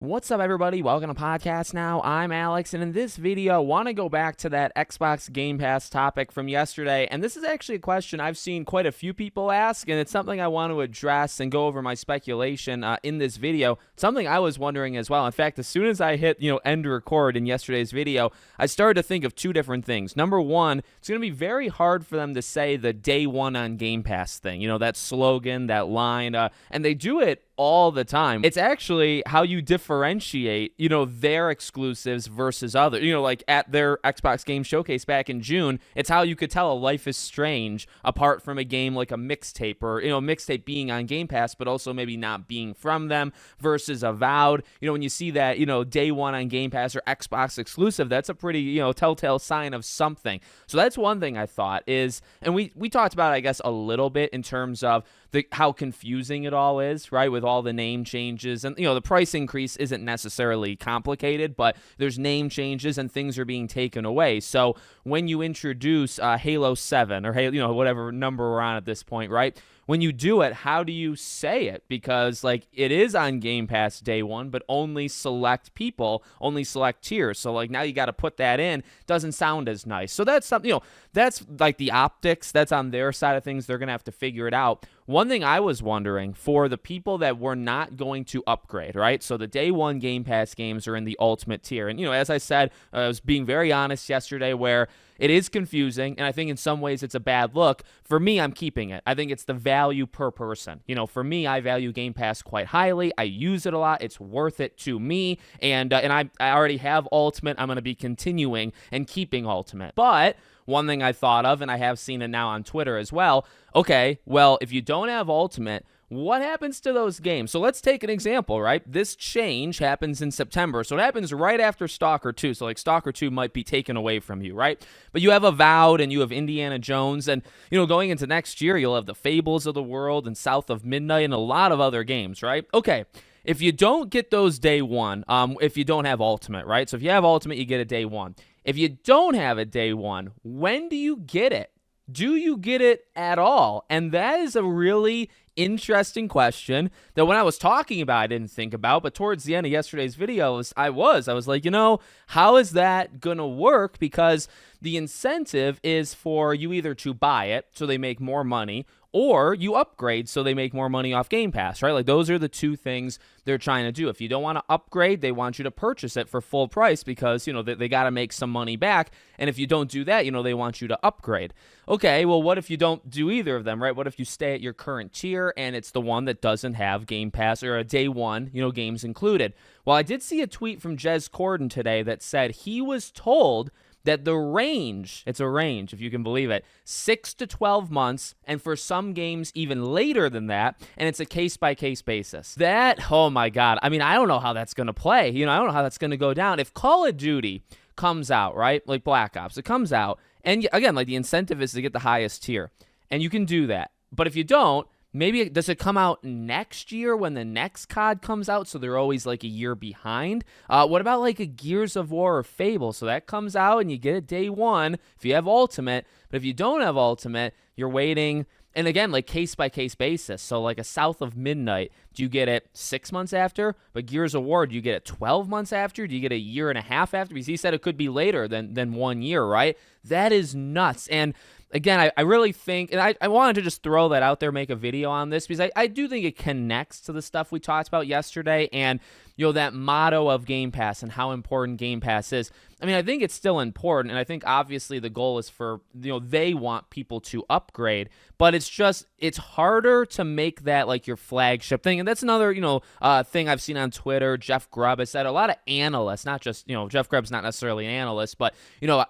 What's up, everybody? Welcome to Podcast Now. I'm Alex, and in this video, I want to go back to that Xbox Game Pass topic from yesterday. And this is actually a question I've seen quite a few people ask, and it's something I want to address and go over my speculation in this video. Something I was wondering as well. In fact, as soon as I hit end record in yesterday's video, I started to think of two different things. Number one, it's going to be very hard for them to say the day one on Game Pass thing. That slogan, that line, and they do it all the time. It's actually how you differentiate, their exclusives versus others. Like at their Xbox Game Showcase back in June, it's how you could tell a Life is Strange apart from a game like a mixtape or, mixtape being on Game Pass, but also maybe not being from them versus Avowed. When you see that, day one on Game Pass or Xbox exclusive, that's a pretty, telltale sign of something. So that's one thing I thought is, and we talked about, I guess, a little bit in terms of how confusing it all is, right? With all the name changes and, the price increase isn't necessarily complicated, but there's name changes and things are being taken away. So when you introduce Halo 7 or Halo, whatever number we're on at this point, right? When you do it, how do you say it? Because it is on Game Pass day one, but only select people, only select tiers. So now you got to put that in. Doesn't sound as nice. So that's something, that's the optics. That's on their side of things. They're going to have to figure it out. One thing I was wondering for the people that were not going to upgrade, right? So the day one Game Pass games are in the Ultimate tier. And, as I said, I was being very honest yesterday where it is confusing, and I think in some ways it's a bad look. For me, I'm keeping it. I think it's the value per person. For me, I value Game Pass quite highly. I use it a lot. It's worth it to me, and I already have Ultimate. I'm going to be continuing and keeping Ultimate. But one thing I thought of, and I have seen it now on Twitter as well, okay, well, if you don't have Ultimate, what happens to those games? So let's take an example, right? This change happens in September. So it happens right after Stalker 2. So Stalker 2 might be taken away from you, right? But you have Avowed and you have Indiana Jones. And, going into next year, you'll have the Fables of the world and South of Midnight and a lot of other games, right? Okay. If you don't get those day one, if you don't have Ultimate, right? So if you have Ultimate, you get it day one. If you don't have it day one, when do you get it? Do you get it at all? And that is a really interesting question that when I was talking about, I didn't think about, but towards the end of yesterday's video, I was like, how is that going to work? Because the incentive is for you either to buy it so they make more money, or you upgrade so they make more money off Game Pass, right? Those are the two things they're trying to do. If you don't want to upgrade, they want you to purchase it for full price because, they got to make some money back. And if you don't do that, they want you to upgrade. Okay, well, what if you don't do either of them, right? What if you stay at your current tier and it's the one that doesn't have Game Pass or a day one, games included? Well, I did see a tweet from Jez Corden today that said he was told that the range, it's a range if you can believe it, 6 to 12 months, and for some games even later than that, and it's a case-by-case basis. That, oh my God, I don't know how that's going to play. I don't know how that's going to go down. If Call of Duty comes out, right, like Black Ops, it comes out, and again, the incentive is to get the highest tier, and you can do that. But if you don't, maybe does it come out next year when the next COD comes out, so they're always a year behind? What about a Gears of War or Fable? So that comes out and you get it day one if you have Ultimate. But if you don't have Ultimate, you're waiting. And again, case-by-case basis. So a South of Midnight, do you get it 6 months after? But Gears of War, do you get it 12 months after? Do you get a year and a half after? Because he said it could be later than 1 year, right? That is nuts. And again, I really think, and I wanted to just throw that out there, make a video on this, because I do think it connects to the stuff we talked about yesterday and, that motto of Game Pass and how important Game Pass is. I think it's still important, and I think obviously the goal is for, they want people to upgrade, but it's harder to make that your flagship thing. And that's another, thing I've seen on Twitter. Jeff Grubb has said, a lot of analysts, not just, Jeff Grubb's not necessarily an analyst, but,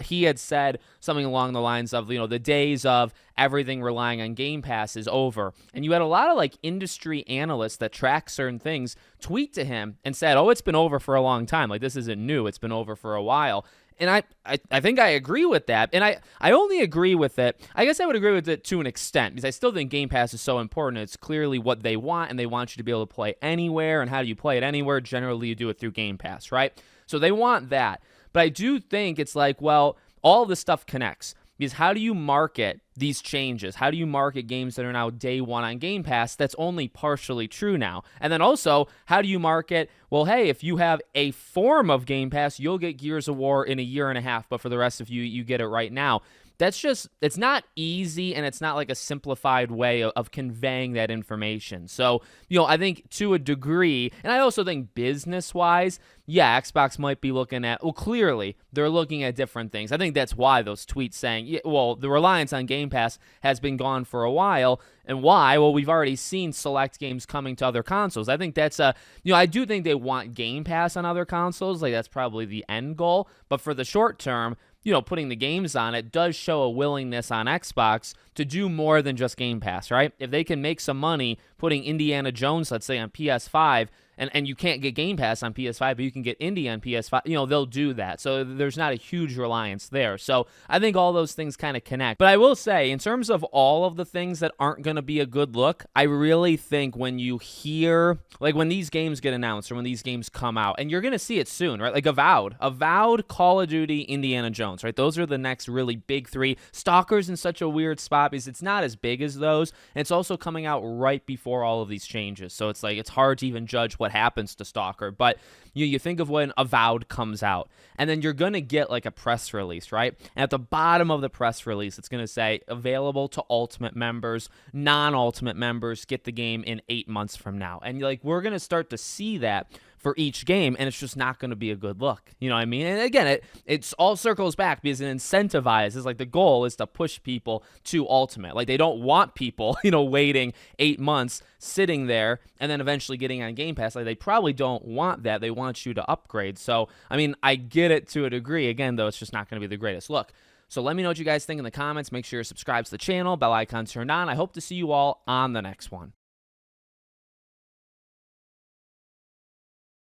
he had said something along the lines of, the days of everything relying on Game Pass is over. And you had a lot of industry analysts that track certain things tweet to him and said, oh, it's been over for a long time. This isn't new. It's been over for a while. And I think I agree with that. And I only agree with it. I guess I would agree with it to an extent because I still think Game Pass is so important. It's clearly what they want, and they want you to be able to play anywhere. And how do you play it anywhere? Generally, you do it through Game Pass, right? So they want that. But I do think it's well, all this stuff connects. Because how do you market these changes? How do you market games that are now day one on Game Pass? That's only partially true now. And then also, how do you market, well, hey, if you have a form of Game Pass, you'll get Gears of War in a year and a half, but for the rest of you, you get it right now. That's just, it's not easy, and it's not like a simplified way of conveying that information. So, I think to a degree, and I also think business-wise, yeah, Xbox might be looking at, well, clearly, they're looking at different things. I think that's why those tweets saying, yeah, well, the reliance on Game Pass has been gone for a while. And why? Well, we've already seen select games coming to other consoles. I think that's I do think they want Game Pass on other consoles. Like, that's probably the end goal. But for the short term, putting the games on it does show a willingness on Xbox to do more than just Game Pass, right? If they can make some money putting Indiana Jones, let's say, on PS5, and you can't get Game Pass on PS5, but you can get Indy on PS5, they'll do that. So there's not a huge reliance there. So I think all those things kind of connect. But I will say, in terms of all of the things that aren't going to be a good look, I really think when you hear, like when these games get announced or when these games come out, and you're going to see it soon, right? Like Avowed, Call of Duty, Indiana Jones, right? Those are the next really big three. Stalker's in such a weird spot because it's not as big as those, and it's also coming out right before all of these changes. So it's like, it's hard to even judge what happens to Stalker. But you think of when Avowed comes out, and then you're going to get like a press release, right? And at the bottom of the press release, it's going to say available to Ultimate members, non-Ultimate members get the game in 8 months from now. And we're going to start to see that for each game, and it's just not going to be a good look. You know what I mean? And again, it's all circles back because it incentivizes, like the goal is to push people to Ultimate. Like they don't want people, waiting 8 months, sitting there, and then eventually getting on Game Pass. Like they probably don't want that. They want you to upgrade. So, I mean, I get it to a degree. Again, though, it's just not going to be the greatest look. So let me know what you guys think in the comments. Make sure you're subscribed to the channel, bell icon turned on. I hope to see you all on the next one.